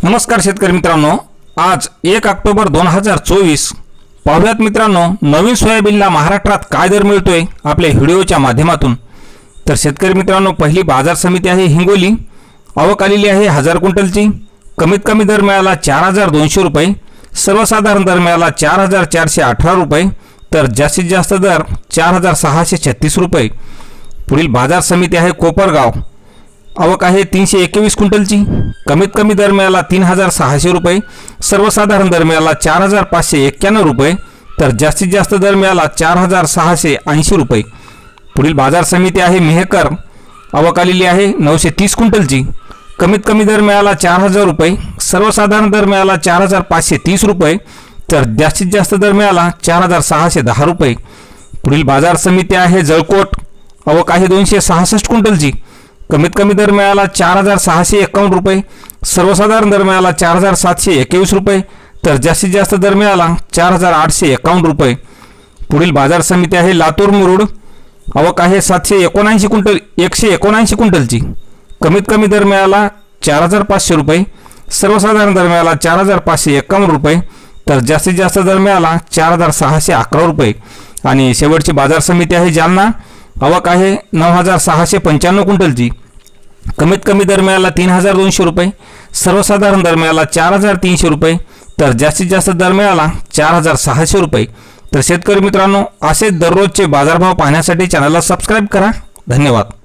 नमस्कार शेतकरी मित्रांनो, आज 1 ऑक्टोबर 2024 पाहुयात मित्रांनो नवीन सोयाबीनला महाराष्ट्रात काय दर मिळतोय आपल्या व्हिडिओच्या माध्यमातून। तर शेतकरी मित्रांनो, पहिली बाजार समिती आहे हिंगोली, आवक आलेली आहे 1000 क्विंटलची। कमीत कमी दर मिळाला 4200 रुपये, सर्वसाधारण दर मिळाला 4418 रुपये, तर जास्तीत जास्त दर 4636 रुपये। पुढील बाजार समिती आहे कोपरगाव, आवक आहे 321 क्विंटलची। कमीत कमी दर मिळाला 3600 रुपये, सर्वसाधारण दर मिळाला 4591 रुपये, तर जास्तीत जास्त दर मिळाला 4680 रुपये। पुढील बाजार समिती आहे मेहकर, आवक आलेली आहे 930 क्विंटलची। कमीत कमी दर मिळाला 4000 रुपये, सर्वसाधारण दर मिळाला 4530 रुपये, तर जास्तीत जास्त दर मिळाला 4610 रुपये। पुढील बाजार समिती आहे जळकोट, आवक आहे 266 क्विंटलची। कमीत कमी दर मिळाला 4651 रुपये, सर्वसाधारण दर मिळाला 4721 रुपये, तर जास्तीत जास्त दर मिळाला 4851 रुपये। पुढील बाजार समिती आहे लातूर मुरुड, आवक आहे 179 क्विंटलची। कमीत कमी दर मिळाला 4500 रुपये, सर्वसाधारण दर मिळाला 4551 रुपये, तर जास्तीत जास्त दर मिळाला 4611 रुपये। आणि शेवटची बाजार समिती आहे जालना, आवक आहे 9695 क्विंटलची। कमीत कमी दर मिळाला 3200 रुपये, सर्वसाधारण दर मिळाला 4300 रुपये, तर जास्तीत जास्त दर मिळाला 4600 रुपये। तर शेतकरी मित्रांनो, असे दररोजचे बाजारभाव पाहण्यासाठी चॅनलला सबस्क्राइब करा। धन्यवाद।